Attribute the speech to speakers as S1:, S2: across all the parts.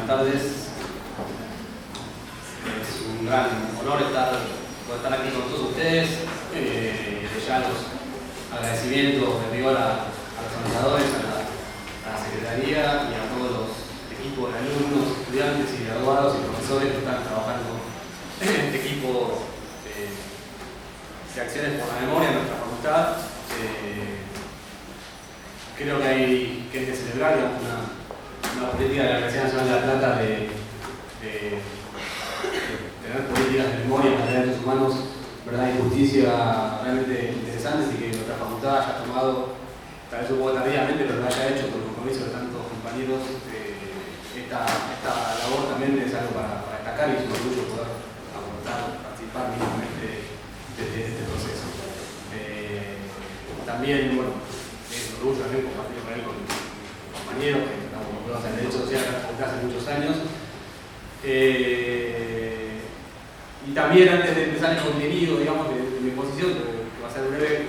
S1: tardes. Es un gran honor poder estar aquí con todos ustedes. Ya los agradecimientos de rigor a los organizadores, a la Secretaría y a todos los equipos de alumnos, estudiantes y graduados y profesores que están trabajando en este equipo de acciones por la memoria en nuestra facultad. Creo que hay que celebrar, digamos, una política de la Universidad Nacional de La Plata de tener políticas de memoria para los derechos humanos, verdad y justicia realmente interesantes, y que nuestra facultad haya tomado, tal vez un poco tardíamente, pero lo haya hecho con el compromiso de tantos compañeros. Esta labor también es algo para destacar, y es un orgullo poder aportar, participar mínimamente de este proceso. También, bueno, es un orgullo también compartir con él, con mis compañeros que estamos vinculados al derecho social en la facultad hace muchos años. Y también, antes de empezar el contenido, digamos, de mi exposición, que va a ser breve,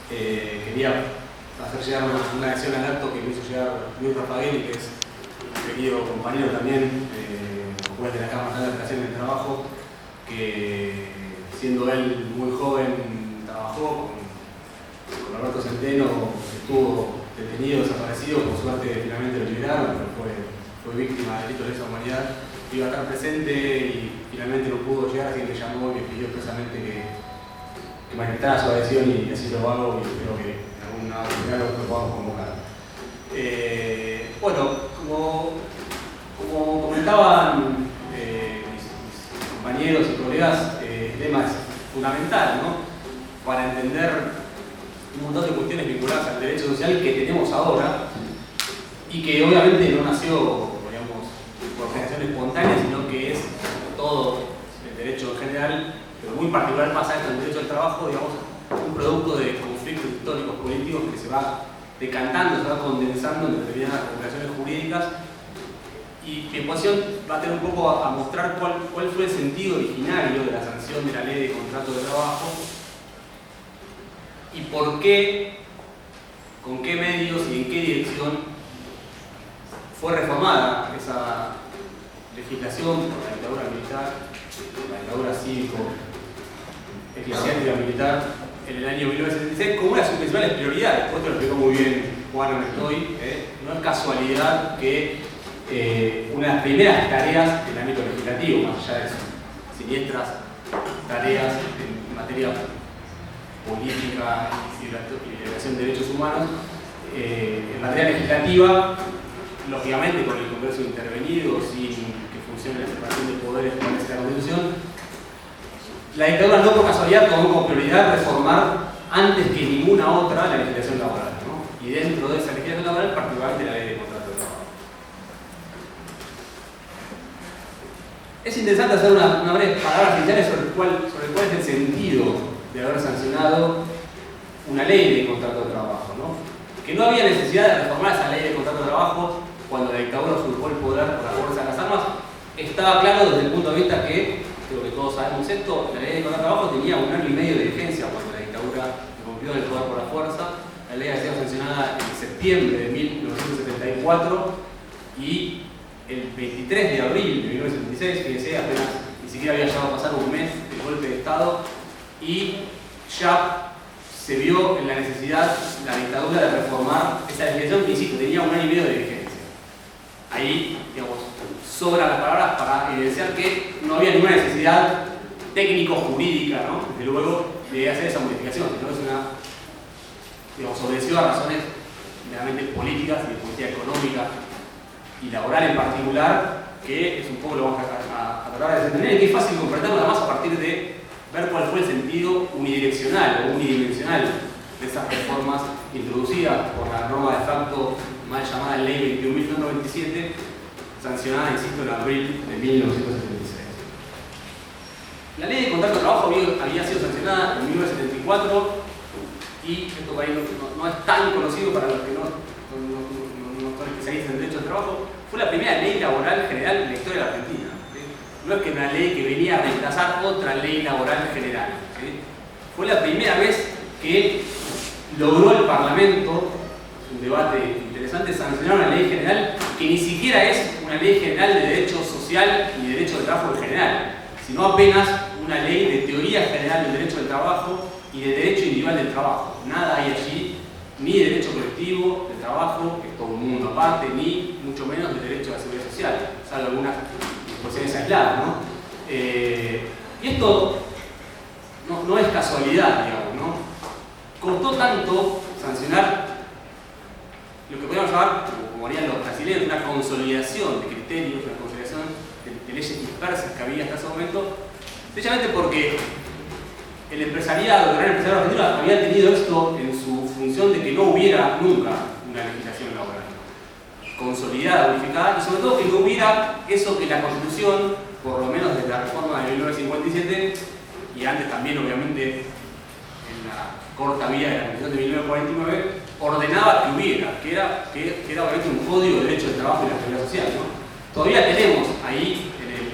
S1: quería hacer llegar una acción al acto que me hizo llegar Luis Rafael, que es un querido compañero también, juez de la Cámara de Educación del Trabajo, que siendo él muy joven trabajó con Alberto Centeno, estuvo detenido, desaparecido, por suerte finalmente lo liberaron, pero fue víctima de delitos de lesa humanidad. Iba a estar presente y finalmente no pudo llegar, así que me llamó y me pidió expresamente que manifestara su adhesión, y así lo hago, y espero que en alguna oportunidad lo podamos convocar. Bueno, como comentaban mis compañeros y colegas, el tema es fundamental, ¿no?, para entender un montón de cuestiones vinculadas al derecho social que tenemos ahora, y que obviamente no nació, digamos, por generación espontánea, sino que es todo el derecho en general, pero muy particular pasa esto en el derecho del trabajo, digamos, un producto de conflictos históricos políticos que se va decantando, se va condensando en determinadas regulaciones jurídicas. Y mi exposición va a tener un poco a mostrar cuál fue el sentido originario de la sanción de la ley de contrato de trabajo y por qué, con qué medios y en qué dirección fue reformada esa legislación por la dictadura militar, por la dictadura cívico-eclesiástica militar en el año 1976, como una de sus principales prioridades. Esto lo explicó muy bien Juan Amestoy. No es casualidad que una de las primeras tareas del ámbito legislativo, más allá de sus siniestras tareas en materia política y liberación de derechos humanos, en materia legislativa, lógicamente con el Congreso intervenido, sin que funcione la separación de poderes con esta Constitución, la dictadura no por casualidad tomó como prioridad reformar antes que ninguna otra la legislación laboral, ¿no? Y dentro de esa legislación laboral, particularmente la ley de contrato de trabajo. Es interesante hacer unas breves palabras iniciales sobre cuál es el sentido de haber sancionado una ley de contrato de trabajo, ¿no? Que no había necesidad de reformar esa ley de contrato de trabajo cuando la dictadura usurpó el poder por la fuerza de las armas. Estaba claro desde el punto de vista que, creo que todos sabemos esto, la ley de contrato de trabajo tenía 1 año y medio de vigencia cuando la dictadura rompió el poder por la fuerza. La ley había sido sancionada en septiembre de 1974 y el 23 de abril de 1976, fíjense, apenas ni siquiera había llegado a pasar un mes del golpe de Estado, y ya se vio en la necesidad la dictadura de reformar esa legislación que, insisto, tenía 1 año y medio de vigencia. Ahí, digamos, sobran las palabras para evidenciar que no había ninguna necesidad técnico-jurídica, ¿no?, desde luego, de hacer esa modificación, sino es obedeció a razones meramente políticas y de política económica y laboral en particular, que es un poco lo vamos a tratar de entender, y que es fácil comprenderlo además a partir de ver cuál fue el sentido unidireccional o unidimensional de esas reformas introducidas por la norma de facto mal llamada Ley 21.197, sancionada, insisto, en abril de 1976. La ley de contrato de trabajo había sido sancionada en 1974, y esto por ahí no es tan conocido para los que no son especialistas en derecho del trabajo. Fue la primera ley laboral general de la historia de la Argentina. No es que una ley que venía a reemplazar otra ley laboral general. Fue la primera vez que logró el Parlamento, un debate interesante, sancionar una ley general que ni siquiera es una ley general de derecho social y derecho del trabajo en general, sino apenas una ley de teoría general del derecho del trabajo y de derecho individual del trabajo. Nada hay allí, ni de derecho colectivo del trabajo, que es todo un mundo aparte, ni mucho menos de derecho a la seguridad social, salvo algunas disposiciones aisladas, ¿no? Y esto no es casualidad, digamos, ¿no? Costó tanto sancionar lo que podríamos llamar, como harían los brasileños, una consolidación de criterios, una consolidación de leyes dispersas que había hasta ese momento, precisamente porque el empresariado, el gran empresariado argentino había tenido esto en su función de que no hubiera nunca una legislación laboral consolidada, unificada, y sobre todo que no hubiera eso que la Constitución, por lo menos desde la reforma de 1957, y antes también obviamente en la corta vía de la Constitución de 1949, ordenaba que hubiera, que era obviamente un código de derecho del trabajo y la seguridad social, ¿no? Todavía tenemos ahí, en el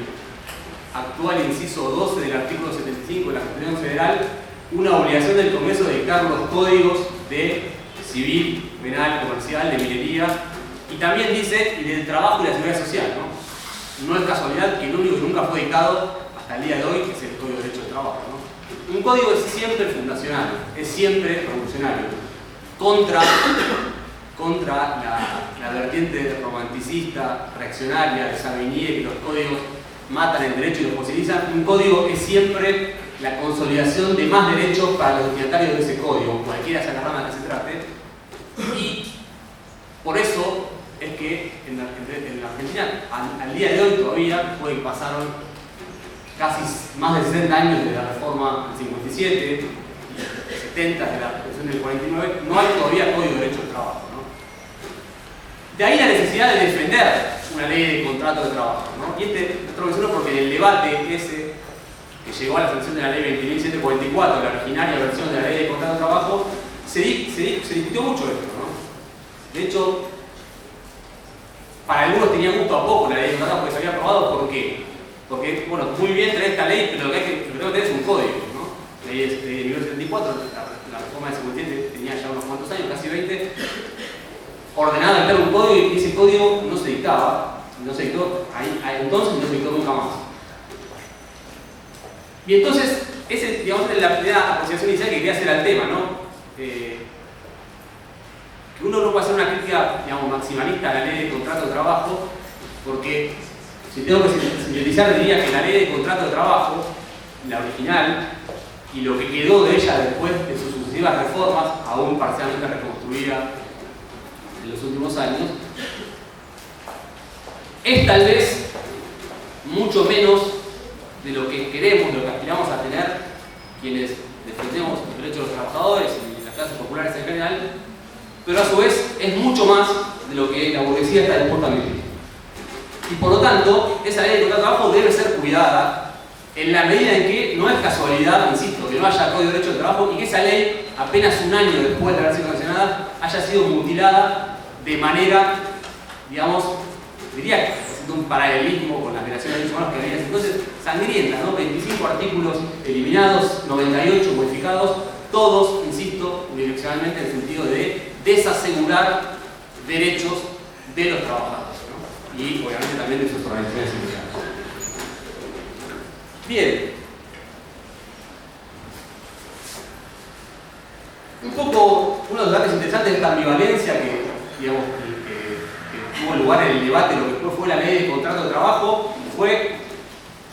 S1: actual inciso 12 del artículo 75 de la Constitución Federal, una obligación del Congreso de dictar los códigos de civil, penal, comercial, de minería, y también dice, y del trabajo y la seguridad social, ¿no? No es casualidad que el único que nunca fue dictado hasta el día de hoy es el Código de Derecho del Trabajo, ¿no? Un código es siempre fundacional, es siempre revolucionario, contra la vertiente romanticista, reaccionaria de Savigny, que los códigos matan el derecho y lo fosilizan. Un código es siempre la consolidación de más derechos para los destinatarios de ese código, cualquiera sea la rama que se trate. Y por eso es que en la Argentina, al día de hoy todavía, después que pasaron casi más de 60 años de la reforma del 57, 70 de la Constitución del 49, no hay todavía Código de Derecho del Trabajo, ¿no? De ahí la necesidad de defender una ley de contrato de trabajo, ¿no? Y esto lo menciono porque en el debate ese que llegó a la sanción de la ley 20.744, la originaria versión de la ley de contrato de trabajo, se discutió mucho esto, ¿no? De hecho, para algunos tenía gusto a poco la ley de contrato porque se había aprobado. ¿Por qué? Porque, bueno, muy bien traer esta ley, pero lo que tengo que tener es un código, ¿no? La ley de 1974, la reforma de 57 tenía ya unos cuantos años, casi 20, ordenada a dictar un código, y ese código no se dictaba, no se dictó entonces y no se dictó nunca más. Y entonces, digamos, es la primera apreciación inicial que quería hacer al tema, ¿no? Que uno no puede hacer una crítica, digamos, maximalista a la ley de contrato de trabajo, porque si tengo que sintetizar, diría que la ley de contrato de trabajo, la original, y lo que quedó de ella después de sus sucesivas reformas, aún parcialmente reconstruida en los últimos años, es tal vez mucho menos de lo que queremos, de lo que aspiramos a tener quienes defendemos los derechos de los trabajadores y las clases populares en general, pero a su vez es mucho más de lo que la burguesía está dispuesta a vivir. Y por lo tanto, esa ley de contrato de trabajo debe ser cuidada en la medida en que no es casualidad, insisto, que no haya Código de Derecho del Trabajo y que esa ley, apenas un año después de haber sido sancionada, haya sido mutilada de manera, digamos, diría que haciendo un paralelismo con las violaciones de derechos humanos que había entonces, sangrienta, ¿no? 25 artículos eliminados, 98 modificados, todos, insisto, unidireccionalmente en el sentido de desasegurar derechos de los trabajadores, ¿no? Y obviamente también de sus organizaciones sindicales. Bien. Un poco, uno de los datos interesantes de esta ambivalencia que, digamos, que tuvo lugar en el debate de lo que después fue la ley de contrato de trabajo, fue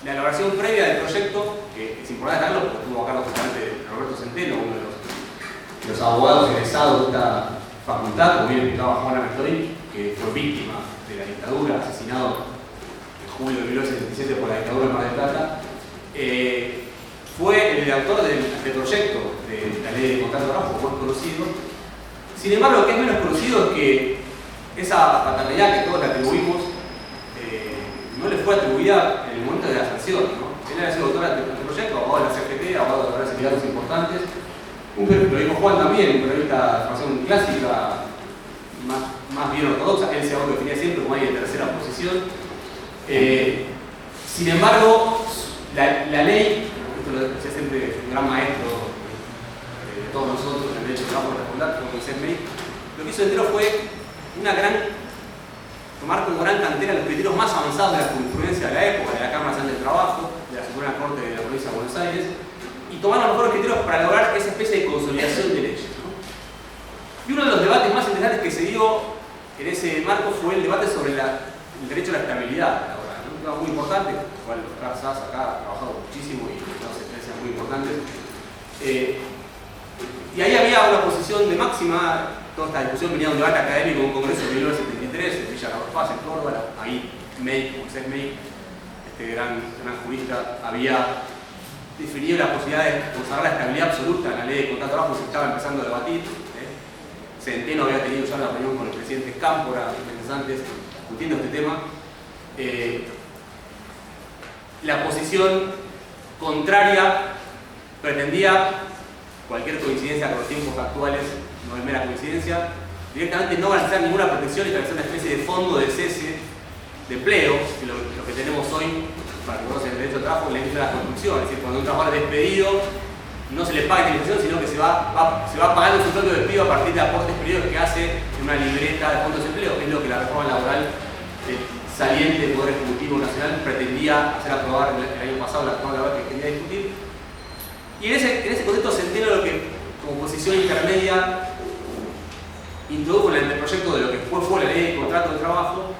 S1: la elaboración previa del proyecto, que es importante destacarlo porque estuvo acá justamente Roberto Centeno, uno de los abogados egresados de esta facultad, como bien explicaba Juana Mestoy, que fue víctima de la dictadura, asesinado en julio de 1977 por la dictadura de Mar del Plata. Fue el autor del proyecto de la ley de contrato de trabajo, más conocido. Sin embargo, lo que es menos conocido es que esa paternidad que todos le atribuimos no le fue atribuida en el momento de la sanción, ¿no? Él había sido autor del proyecto, abogado de la CGT, abogado de varios sindicatos importantes. Lo dijo Juan también, un periodista de formación clásica, más bien ortodoxa. Él se autodefinía siempre como alguien de tercera posición. Sin embargo, la ley, esto lo decía siempre un gran maestro de todos nosotros en el derecho de trabajo de la facultad, como José May, lo que hizo entero fue una gran tomar como gran cantera los criterios más avanzados de la jurisprudencia de la época, de la Cámara Nacional del Trabajo, de la Suprema Corte de la Provincia de Buenos Aires, y tomar los mejores criterios para lograr esa especie de consolidación de leyes, ¿no? Y uno de los debates más interesantes que se dio en ese marco fue el debate sobre el derecho a la estabilidad laboral, ¿no? Un tema muy importante, con el cual Oscar Sass acá ha trabajado muchísimo y ha dado sentencias muy importantes. Y ahí había una posición de máxima. Toda esta discusión venía de un debate académico en un congreso de 1973 en Villa Carlos Paz, en Córdoba. Ahí Moisés Meik, este gran jurista, había definido la posibilidad de consagrar la estabilidad absoluta en la ley de contrato de trabajo que se estaba empezando a debatir. Centeno había tenido ya una reunión con el presidente Cámpora meses antes discutiendo este tema. La posición contraria pretendía, cualquier coincidencia con los tiempos actuales no es mera coincidencia, directamente no garantizar ninguna protección y establecer una especie de fondo de cese de empleo, que lo que tenemos hoy para que conocen el derecho de trabajo en la industria de la construcción. Es decir, cuando un trabajador es despedido, no se le paga indemnización, sino que se va pagando su propio despido a partir de aportes periódicos que hace en una libreta de fondos de empleo, que es lo que la reforma laboral saliente del Poder Ejecutivo Nacional pretendía hacer aprobar el año pasado, la reforma laboral que quería discutir. Y en ese contexto Centeno lo que, como posición intermedia, introdujo en el anteproyecto de lo que después fue la ley de contrato de trabajo,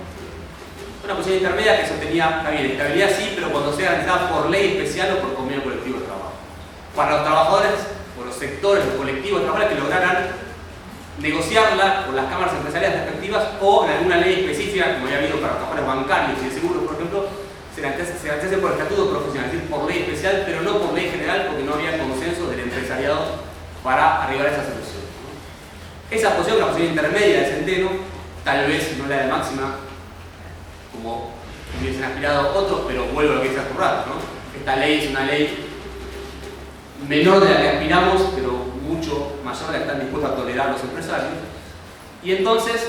S1: una posición intermedia que sostenía, está bien, estabilidad sí, pero cuando sea garantizada por ley especial o por convenio colectivo de trabajo. Para los trabajadores, o los sectores, los colectivos de trabajadores que lograran negociarla con las cámaras empresariales respectivas o en alguna ley específica, como había habido para los trabajadores bancarios y de seguros, por ejemplo, se garantice por estatuto profesional, es decir, por ley especial, pero no por ley general, porque no había consenso del empresariado para arribar a esa solución. Esa posición, la posición intermedia de Centeno, tal vez no la de máxima, como hubiesen aspirado otros, pero vuelvo a lo que dice Currado, ¿no? Esta ley es una ley menor de la que aspiramos, pero mucho mayor de la que están dispuestos a tolerar los empresarios. Y entonces,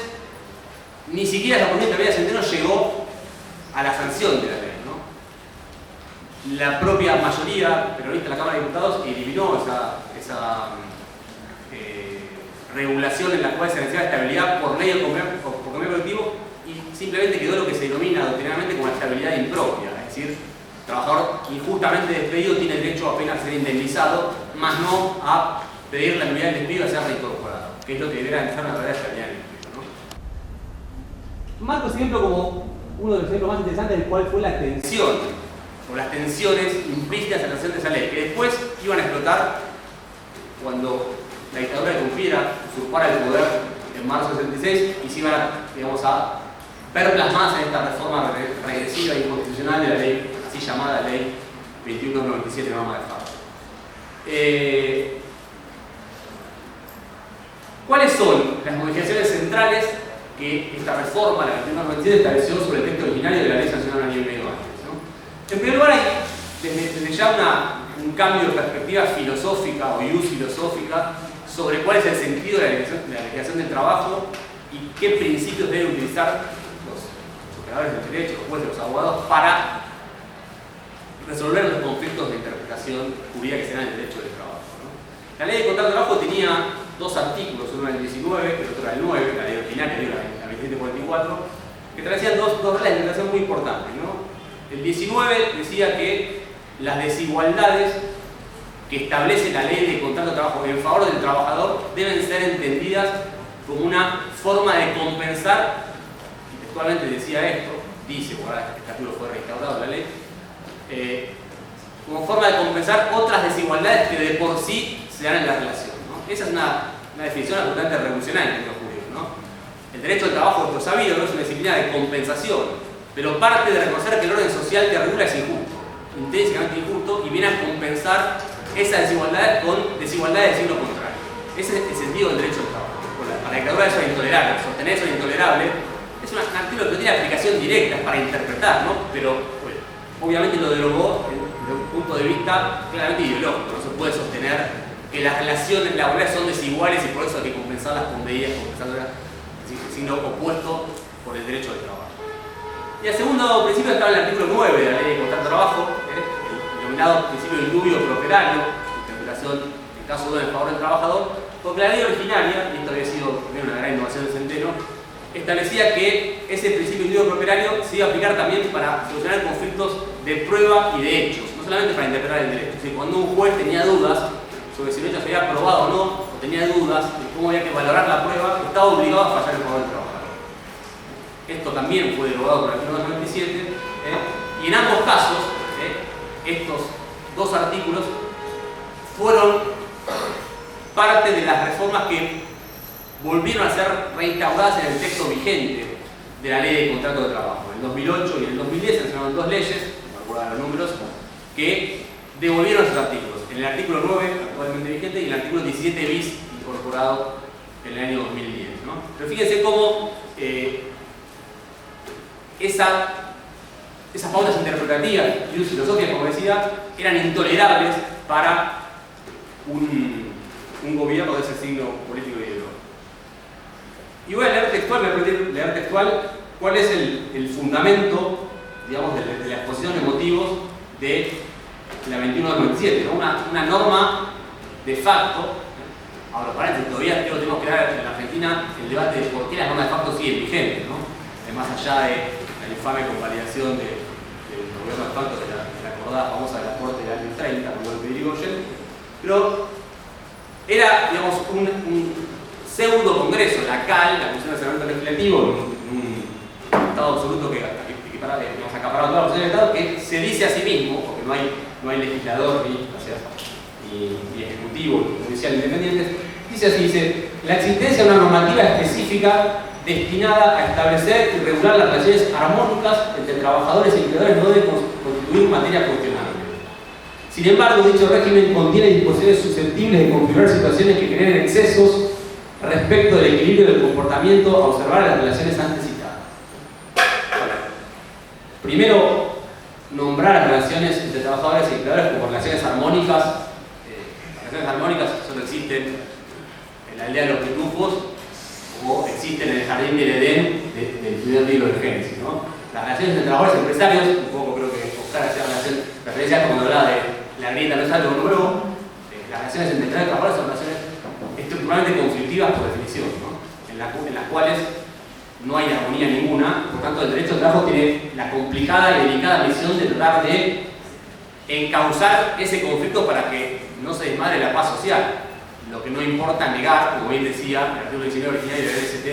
S1: ni siquiera esa posición intermedia de Centeno llegó a la sanción de la ley, ¿no? La propia mayoría peronista de la Cámara de Diputados eliminó esa regulación en la cual se necesita estabilidad por ley o por convenio colectivo y simplemente quedó lo que se denomina doctrinariamente como la estabilidad impropia, es decir, el trabajador injustamente despedido tiene derecho apenas a ser indemnizado, más no a pedir la nulidad del despido y a ser reincorporado, que es lo que debería ser una verdadera estabilidad del despido, ¿no? Marco ese ejemplo como uno de los ejemplos más interesantes del cual fue la tensión o las tensiones implícitas en la acción de esa ley, que después iban a explotar cuando la dictadura de Cumpiera usurpara el poder en marzo del 66 y se iban a ver plasmadas en esta reforma regresiva e inconstitucional de la ley, así llamada ley 2197 norma de FAO. ¿Cuáles son las modificaciones centrales que esta reforma, la 2197, estableció sobre el texto originario de la ley sancionada un año y medio antes, ¿no? En primer lugar, hay desde ya un cambio de perspectiva filosófica o ius filosófica sobre cuál es el sentido de la legislación del trabajo y qué principios deben utilizar los operadores del derecho, los jueces, los abogados, para resolver los conflictos de interpretación jurídica que se dan en el derecho del trabajo, ¿no? La ley de contrato de trabajo tenía dos artículos, uno era el 19 y el otro era el 9, la ley ordinaria, la 2744, que establecían dos reglas de interpretación muy importantes, ¿no? El 19 decía que las desigualdades que establece la ley de contrato de trabajo en favor del trabajador deben ser entendidas como una forma de compensar, y textualmente decía esto, dice, porque este artículo fue reinstaurado en la ley, como forma de compensar otras desigualdades que de por sí se dan en la relación, ¿no? Esa es una definición absolutamente revolucionaria en términos jurídicos, ¿no? El derecho al trabajo, esto sabido, no es una disciplina de compensación, pero parte de reconocer que el orden social que regula es injusto, intrínsecamente injusto, y viene a compensar esas desigualdades con desigualdades de signo contrario. Ese es el sentido del derecho al trabajo. Para la dictadura eso es intolerable, sostener eso es intolerable. Es un artículo que no tiene aplicación directa, es para interpretar, ¿no? Pero bueno, obviamente lo derogó desde un punto de vista claramente ideológico. No se puede sostener que las relaciones laborales son desiguales y por eso hay que compensarlas con medidas compensadoras, signo opuesto por el derecho del trabajo. Y el segundo principio estaba en el artículo 9 de la ley de contrato de trabajo, el denominado principio del dubio pro operario, interpretación en caso de en favor del trabajador, porque la ley originaria, y esto había sido una gran innovación de Centeno, establecía que ese principio individuo propietario se iba a aplicar también para solucionar conflictos de prueba y de hechos, no solamente para interpretar el derecho. Es decir, cuando un juez tenía dudas sobre si el hecho se había probado o no, o tenía dudas de cómo había que valorar la prueba, estaba obligado a fallar en favor del trabajador. Esto también fue derogado por el artículo 97, y en ambos casos, estos dos artículos fueron parte de las reformas que volvieron a ser reinstauradas en el texto vigente de la Ley de Contrato de Trabajo. En el 2008 y en el 2010 se mencionaron dos leyes, no recuerdo los números, que devolvieron esos artículos. En el artículo 9, actualmente vigente, y en el artículo 17 bis, incorporado en el año 2010. ¿No? Pero fíjense cómo esas pautas interpretativas y filosóficas, como decía, eran intolerables para un gobierno de ese signo político y ideológico. Y voy a leer textual, voy a repetir, leer textual cuál es el fundamento, digamos, de la exposición de motivos de la 2197, ¿no? Una norma de facto. Ahora, paréntesis, todavía creo que tenemos que dar en la Argentina el debate de por qué las normas de facto siguen vigentes, ¿no? Más allá de la infame convalidación del gobierno de facto de la acordada famosa de la Corte del año 30, como el de Irigoyen, pero era, digamos, un pseudo congreso, la CAL, la Comisión de Asesoramiento Legislativo, en un Estado absoluto que acaparado toda la posición del Estado, que se dice a sí mismo, porque no hay legislador ni ejecutivo ni judicial independientes, dice así, dice, la existencia de una normativa específica destinada a establecer y regular las relaciones armónicas entre trabajadores y empleadores no debe constituir materia cuestionable. Sin embargo, dicho régimen contiene disposiciones susceptibles de configurar situaciones que generen excesos respecto del equilibrio del comportamiento a observar en las relaciones antes citadas. Primero, nombrar las relaciones entre trabajadores y empleadores como relaciones armónicas. Las relaciones armónicas solo existen en la aldea de los pitufos o existen en el jardín del Edén del primer libro de Génesis, ¿no? Las relaciones entre trabajadores y empresarios, un poco creo que Oscar hacía referencia cuando hablaba de la grieta no es algo nuevo. Las relaciones entre empleadores y trabajadores son relaciones estructuralmente conflictivas por definición, ¿no? En las cuales no hay armonía ninguna. Por tanto, el derecho al trabajo tiene la complicada y delicada misión de tratar de encauzar ese conflicto para que no se desmadre la paz social. Lo que no importa negar, como bien decía el artículo 19 original del DST,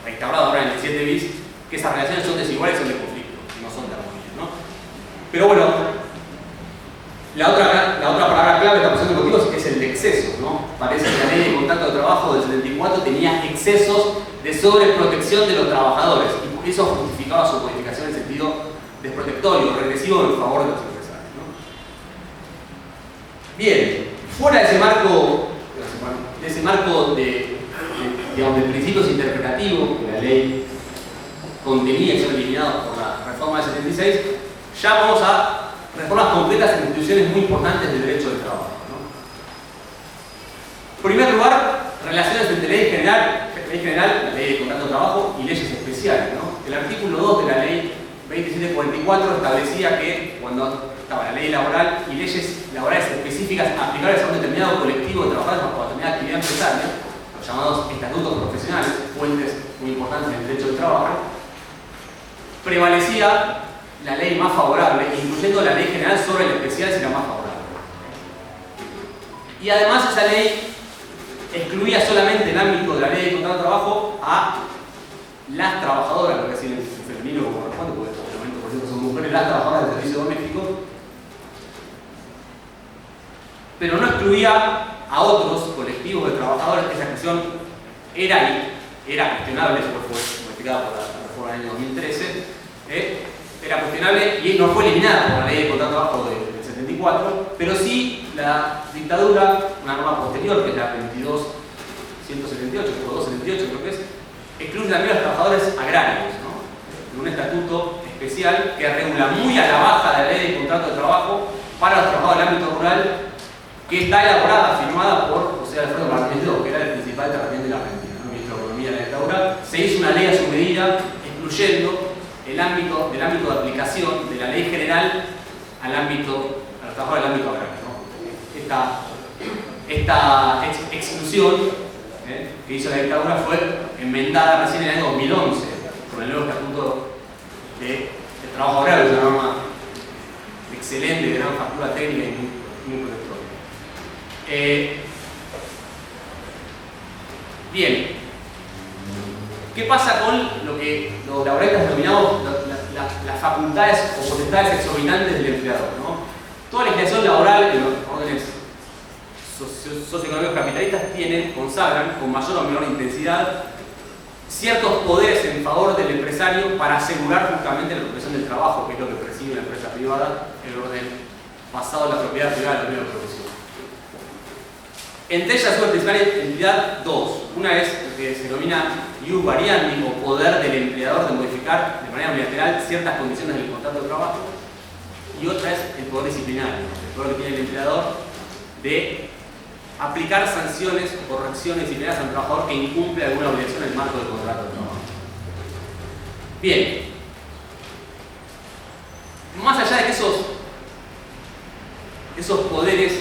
S1: restaurado ahora en el 7 bis, que esas relaciones son desiguales y son de conflicto, no son de armonía, ¿no? Pero bueno, la otra palabra clave de la posición de motivos es el de exceso, ¿no? Parece que la ley de contrato de trabajo del 74 tenía excesos de sobreprotección de los trabajadores y eso justificaba su modificación en sentido desprotectorio, regresivo en favor de los empresarios, ¿no? Bien, fuera de ese marco de principios interpretativos que la ley contenía y son eliminados por la reforma del 76, ya vamos a reformas concretas en instituciones muy importantes del derecho del trabajo, ¿no? En primer lugar, relaciones entre ley general, la ley de contrato de trabajo, y leyes especiales, ¿no? El artículo 2 de la ley 2744 establecía que cuando estaba la ley laboral y leyes laborales específicas aplicables a un determinado colectivo de trabajadores bajo determinada actividad empresaria, los llamados estatutos profesionales, fuentes muy importantes en el derecho del trabajo, prevalecía la ley más favorable, incluyendo la ley general sobre la especial si la más favorable. Y además esa ley excluía solamente el ámbito de la ley de contrato de trabajo a las trabajadoras, lo que decir en femenino como corresponde, porque en este momento por cierto son mujeres, las trabajadoras del servicio doméstico, pero no excluía a otros colectivos de trabajadores. Esa expresión era cuestionable, después fue modificada por la reforma del año 2013, era cuestionable y no fue eliminada por la ley de contrato de trabajo del 74, pero sí la dictadura, una norma posterior, que es la 22.178, o 278 creo que es, excluye también a los trabajadores agrarios, ¿no? En un estatuto especial que regula muy a la baja la ley de contrato de trabajo para los trabajadores del ámbito rural, que está elaborada, firmada por José Alfredo Martínez II, que era el principal terrateniente de la Argentina, ¿no? Ministro de Economía de la dictadura. Se hizo una ley a su medida, excluyendo del ámbito de aplicación de la ley general a los trabajadores del ámbito agrario, ¿no? Esta exclusión que hizo la dictadura fue
S2: enmendada recién en el año 2011 con el nuevo estatuto de trabajo agrario, una norma excelente, de gran factura técnica y muy protectora. Bien, ¿qué pasa con lo que los laboralistas denominamos las facultades o potestades exorbitantes del empleador, ¿no? Toda legislación laboral en los órdenes socioeconómicos capitalistas consagran con mayor o menor intensidad ciertos poderes en favor del empresario para asegurar justamente la protección del trabajo, que es lo que percibe una empresa privada en el orden basado en la propiedad privada de los medios de producción. Entre ellas, su principal entidad, dos. Una es lo que se denomina ius variandi, o poder del empleador de modificar de manera unilateral ciertas condiciones del contrato de trabajo. Y otra es el poder disciplinario, el poder que tiene el empleador de aplicar sanciones o correcciones disciplinarias a un trabajador que incumple alguna obligación en el marco del contrato de trabajo. Bien. Más allá de que esos poderes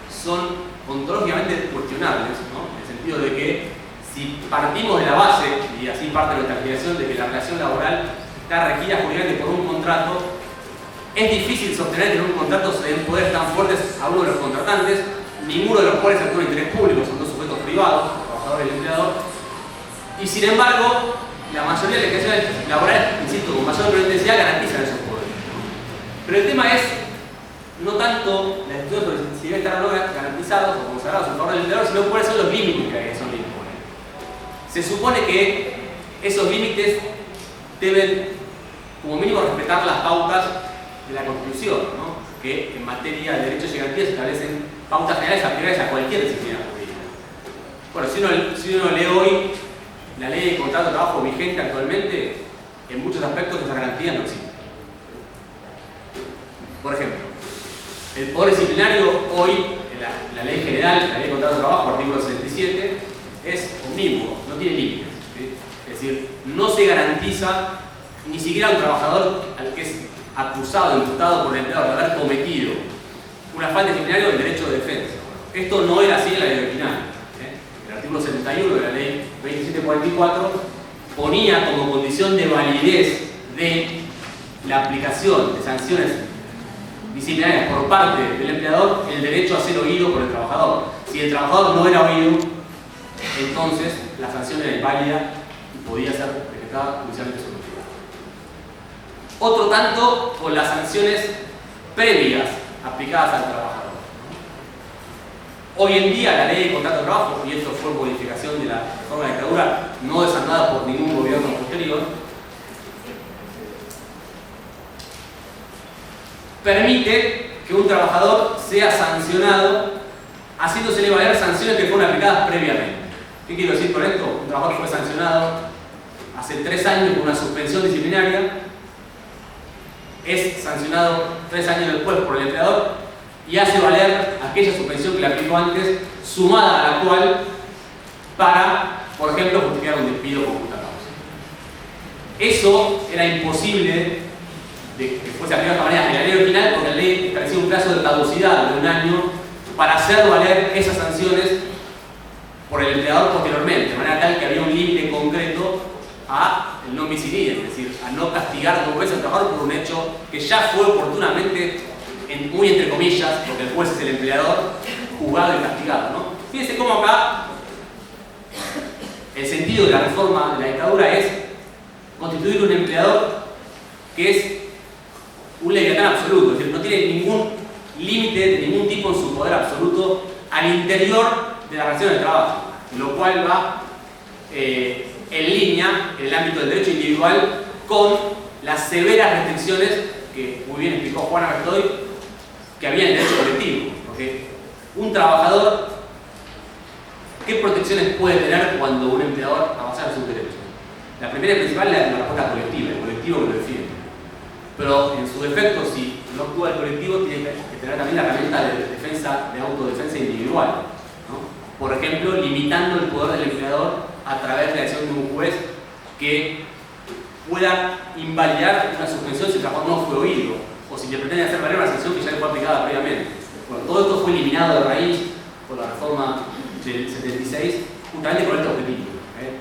S2: son ontológicamente cuestionables, ¿no? En el sentido de que si partimos de la base, y así parte de nuestra afiliación, de que la relación laboral está regida jurídicamente por un contrato, es difícil sostener que en un contrato se den poderes tan fuertes a uno de los contratantes, ninguno de los cuales actúa en interés público, son dos sujetos privados, el trabajador y el empleador, y sin embargo, la mayoría de las legislaciones laborales, insisto, con mayor intensidad garantizan esos poderes. Pero el tema es no tanto la discusión sobre si deben estar o no garantizados o consagrados en favor del empleador, sino cuáles son los límites que son le imponen. Se supone que esos límites deben, como mínimo, respetar las pautas de la Constitución, ¿no? Que en materia de derechos y garantías establecen pautas generales aplicables a cualquier disciplina jurídica. Bueno, si uno lee hoy la ley de contrato de trabajo vigente actualmente, en muchos aspectos esas garantías no existen. Por ejemplo, el poder disciplinario hoy, en la ley general, la ley de contrato de trabajo, artículo 67, es omnímodo, no tiene límites. ¿Sí? Es decir, no se garantiza ni siquiera a un trabajador al que es acusado, imputado por el empleador de haber cometido una falta disciplinaria el derecho de defensa. Esto no era así en la ley original. El artículo 71 de la ley 2744 ponía como condición de validez de la aplicación de sanciones disciplinarias por parte del empleador el derecho a ser oído por el trabajador. Si el trabajador no era oído, entonces la sanción era inválida y podía ser decretada judicialmente sometida. Otro tanto con las sanciones previas aplicadas al trabajador. Hoy en día la ley de contrato de trabajo, y esto fue modificación de la reforma de dictadura no desandada por ningún gobierno posterior, permite que un trabajador sea sancionado haciéndosele valer sanciones que fueron aplicadas previamente. ¿Qué quiero decir con esto? Un trabajador fue sancionado hace 3 años por una suspensión disciplinaria, es sancionado 3 años después por el empleador y hace valer aquella suspensión que le aplicó antes, sumada a la cual para, por ejemplo, justificar un despido por justa causa. Eso era imposible de que fuese aplicado de esta manera en la ley original, porque la ley establecía un plazo de caducidad de 1 año para hacer valer esas sanciones por el empleador posteriormente, de manera tal que había un límite concreto a el no bis in idem, es decir, a no castigar como vez al trabajador por un hecho que ya fue oportunamente, muy entre comillas, porque el juez es el empleador, juzgado y castigado, ¿no? Fíjense cómo acá el sentido de la reforma de la dictadura es constituir un empleador que es un leviatán absoluto, es decir, no tiene ningún límite de ningún tipo en su poder absoluto al interior de la relación de trabajo, lo cual va en línea en el ámbito del derecho individual con las severas restricciones que muy bien explicó Juana Bertoy que había en el derecho colectivo, porque un trabajador, ¿qué protecciones puede tener cuando un empleador avanza en sus derechos? La primera y principal es la respuesta colectiva, el colectivo que lo defiende. Pero en su defecto, si no actúa el colectivo, tiene que tener también la herramienta de defensa, de autodefensa individual, ¿no? Por ejemplo, limitando el poder del empleador a través de la decisión de un juez que pueda invalidar una suspensión si el trabajador no fue oído, o si le pretende hacer valer una sanción que ya le fue aplicada previamente. Bueno, todo esto fue eliminado de raíz por la reforma del 76, justamente con este objetivo.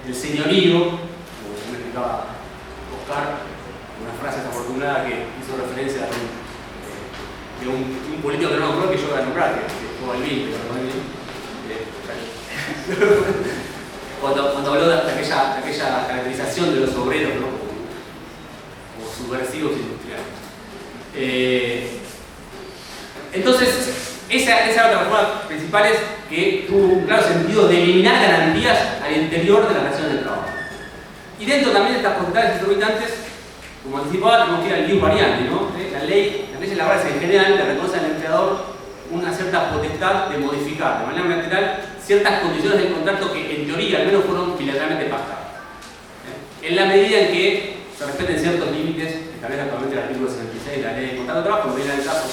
S2: el señorío, como me explicaba Oscar, una frase desafortunada que hizo referencia de un político que no nombró, que yo voy a nombrar, que fue Balbín, cuando habló de aquella caracterización de los obreros, ¿no? como subversivos industriales. Entonces, esa era la reforma principal, es que tuvo un claro sentido de eliminar garantías al interior de las relaciones de trabajo. Y dentro también de estas potestades exorbitantes, como anticipaba, tenemos que ir al ius variandi, ¿no? Las leyes laborales en general le reconocen al empleador una cierta potestad de modificar de manera unilateral ciertas condiciones del contrato que en teoría al menos fueron bilateralmente pactadas. En la medida en que se respeten ciertos límites, establece actualmente el artículo 66 de la ley de contrato de trabajo, como viene en el caso,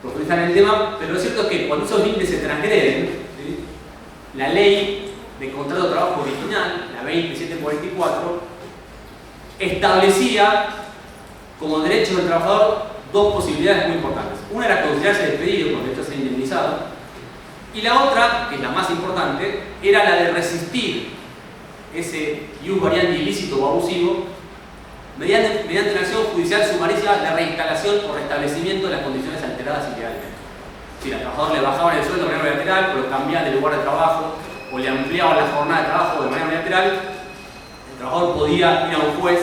S2: profundizar en el tema, pero lo cierto es que cuando esos límites se transgreden, ¿sí? La ley de contrato de trabajo original, la 2744, establecía como derecho del trabajador dos posibilidades muy importantes. Una era considerarse despedido con derecho a ser indemnizado, y la otra, que es la más importante, era la de resistir ese ius variandi ilícito o abusivo mediante una acción judicial sumaria de reinstalación o restablecimiento de las condiciones alteradas ilegalmente. Si al trabajador le bajaban el sueldo de manera unilateral, o lo cambiaban de lugar de trabajo, o le ampliaban la jornada de trabajo de manera unilateral, el trabajador podía ir a un juez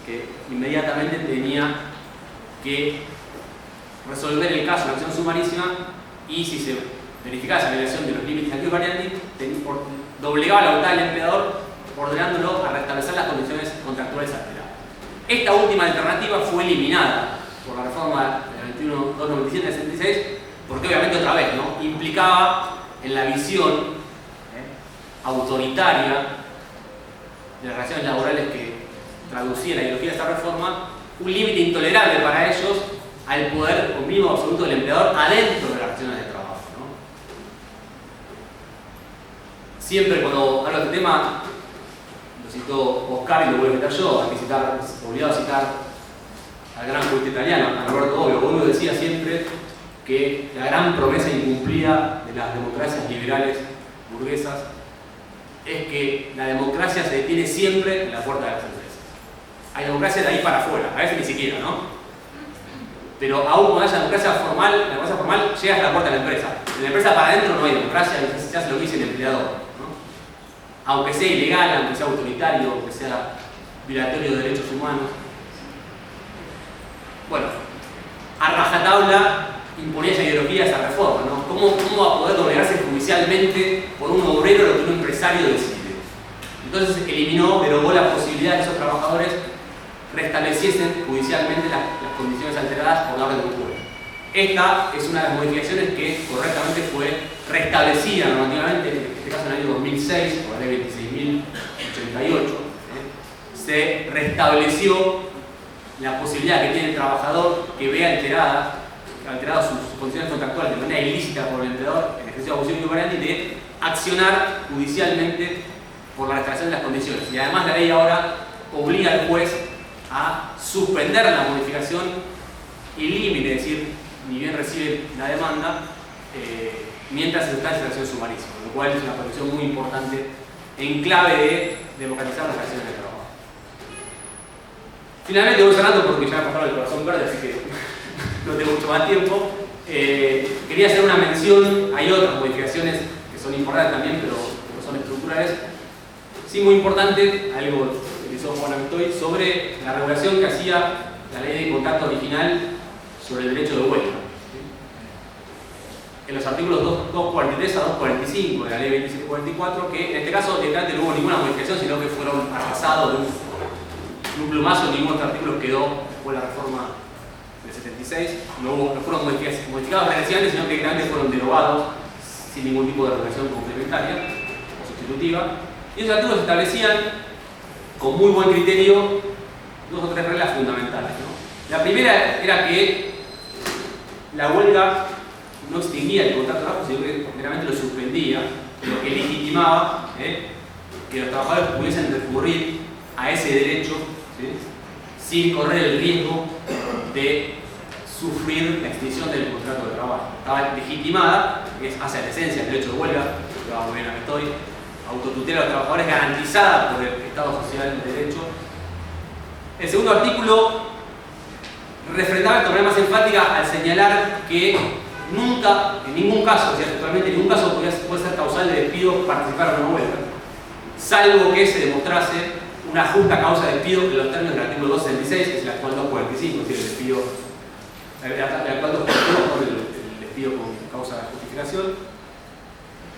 S2: que inmediatamente tenía que resolver el caso en acción sumarísima, y si se verificaba esa violación de los límites del ius variandi, doblegaba la voluntad del empleador ordenándolo a restablecer las condiciones contractuales alteradas. Esta última alternativa fue eliminada por la reforma de 21.297 del 66, porque obviamente otra vez, ¿no? Implicaba en la visión autoritaria de las relaciones laborales que traducía la ideología de esta reforma un límite intolerable para ellos al poder mínimo absoluto del empleador adentro de las relaciones de trabajo, ¿no? Siempre cuando hablo de este tema, lo citó Oscar y lo voy a citar yo, hay que citar, obligado a citar al gran jurista italiano, a Roberto Bobbio. Bobbio decía siempre que la gran promesa incumplida de las democracias liberales burguesas es que la democracia se detiene siempre en la puerta de las empresas. Hay democracia de ahí para afuera, a veces ni siquiera, ¿no? Pero aún cuando haya democracia formal, la democracia formal llega hasta la puerta de la empresa. En la empresa para adentro no hay democracia, se hace lo que dice el empleador, ¿no? Aunque sea ilegal, aunque sea autoritario, aunque sea violatorio de derechos humanos. Bueno, a rajatabla imponía esa ideología, esa reforma, ¿no? ¿Cómo va a poder doblegarse judicialmente por un obrero lo que un empresario decide? Entonces eliminó, derogó la posibilidad de que esos trabajadores restableciesen judicialmente las condiciones alteradas por la orden de un juez. Esta es una de las modificaciones que correctamente fue restablecida normativamente, en este caso en el año 2006, por la ley 26.088, se restableció la posibilidad que tiene el trabajador que vea alteradas sus condiciones contractuales de manera ilícita por el empleador en ejercicio abusivo y variante, de accionar judicialmente por la restauración de las condiciones. Y además la ley ahora obliga al juez a suspender la modificación y límite, es decir, ni bien recibe la demanda, mientras se está en acción sumarísima, lo cual es una protección muy importante en clave de democratizar las acciones de trabajo. Finalmente voy cerrando porque ya me ha pasado el corazón verde, así que no tengo mucho más tiempo. Quería hacer una mención, hay otras modificaciones que son importantes también, pero son estructurales. Sí, muy importante, algo que hizo Juan Amestoy, sobre la regulación que hacía la ley de contrato original sobre el derecho de huelga. En los artículos 243 a 245 de la ley 2744, que en este caso literalmente no hubo ninguna modificación, sino que fueron arrasados de un plumazo, ningún otro artículo quedó después de la reforma del 76, no fueron modificados regresivamente, sino que literalmente fueron derogados sin ningún tipo de regulación complementaria o sustitutiva. Y esos artículos establecían con muy buen criterio dos o tres reglas fundamentales, ¿no? La primera era que la huelga no extinguía el contrato de trabajo, sino que meramente lo suspendía, lo que legitimaba que los trabajadores pudiesen recurrir a ese derecho, ¿sí?, sin correr el riesgo de sufrir la extinción del contrato de trabajo. Estaba legitimada, que es hacia la esencia del derecho de huelga, que va muy bien a Amestoy, autotutela de los trabajadores garantizada por el Estado Social de Derecho. El segundo artículo refrendaba esto de manera más enfática al señalar que nunca, en ningún caso, o sea, actualmente en ningún caso puede ser causal de despido participar en una huelga, salvo que se demostrase una justa causa de despido en los términos del artículo 266, que es el actual 245, es decir, el despido, el actual 245 con el despido con causa de justificación.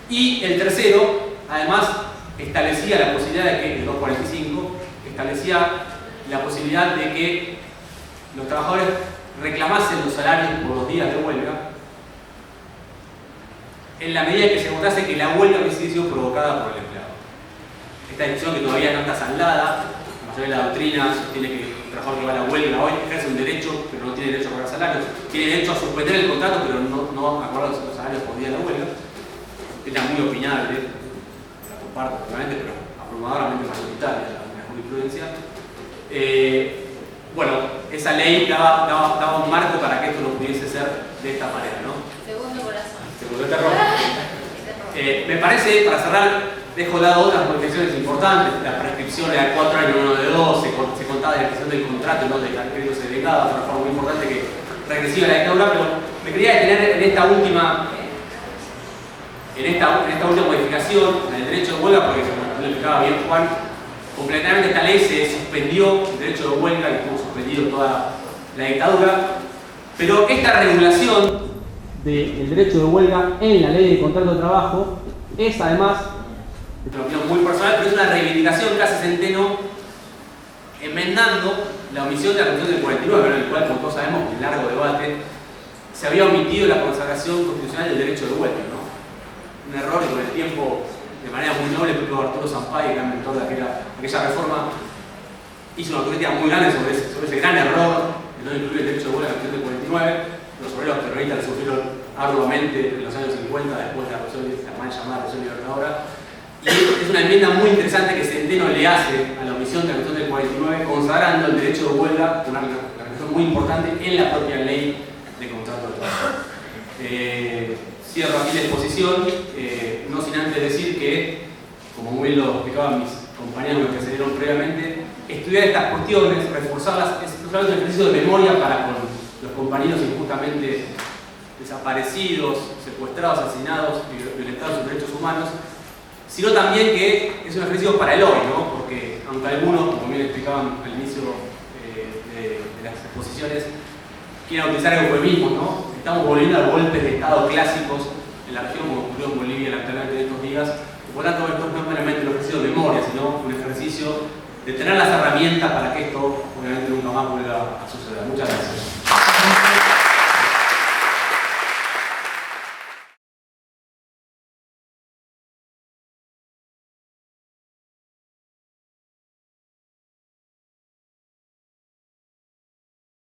S2: Y el tercero, además, establecía la posibilidad de que, el 245, establecía la posibilidad de que los trabajadores reclamasen los salarios por los días de huelga en la medida que se demostrase que la huelga hubiese sido provocada por el empleado. Esta discusión que todavía no está saldada, la mayoría de la doctrina sostiene que el trabajador que va a la huelga hoy ejerce un derecho, pero no tiene derecho a cobrar salarios, tiene derecho a suspender el contrato, pero no acordar los salarios por día de la huelga. Era muy opinable, la comparto obviamente, pero abrumadoramente mayoritaria la jurisprudencia. Bueno, esa ley daba un marco para que esto no pudiese ser de esta manera, ¿no?
S3: Segundo corazón.
S2: Segundo terror. Me parece, para cerrar, dejo de lado otras modificaciones importantes. La prescripción era de 4 años, uno de 2, se contaba de la expresión del contrato, no de la crédito segregado, una forma muy importante que regresiva la dictadura, pero me quería detener en esta última modificación, en el derecho de huelga, porque como lo explicaba bien Juan, completamente esta ley se suspendió el derecho de huelga y estuvo suspendido toda la dictadura, pero esta regulación del derecho de huelga en la ley de contrato de trabajo es además, es una opinión muy personal, pero es una reivindicación que hace Centeno enmendando la omisión de la Constitución del 49, en el cual, como todos sabemos, en largo debate, se había omitido la consagración constitucional del derecho de huelga, ¿no? Un error que con el tiempo, de manera muy noble, el propio Arturo Sampay, gran mentor de aquella reforma, hizo una autocrítica muy grande sobre ese gran error de no incluir el derecho de huelga en la Constitución del 49. Los obreros terroristas lo sufrieron arduamente en los años 50, después de la mal llamada Revolución Libertadora. Y es una enmienda muy interesante que Centeno le hace a la omisión de la Constitución del 49, consagrando el derecho de huelga, una regulación muy importante en la propia ley de contrato de trabajo. Cierro aquí la exposición, no sin antes decir que, como muy bien lo explicaban mis compañeros que me precedieron previamente, estudiar estas cuestiones, reforzarlas, es un ejercicio de memoria para con los compañeros injustamente desaparecidos, secuestrados, asesinados y violentados sus derechos humanos, sino también que es un ejercicio para el hoy, ¿no? Porque aunque algunos, como bien explicaban al inicio de las exposiciones, quieran utilizar eufemismos, ¿no? Estamos volviendo a golpes de Estado clásicos en la región, como ocurrió en Bolivia actualmente en estos días. Por lo tanto, esto no es meramente un ejercicio de memoria, sino un ejercicio de tener las herramientas para que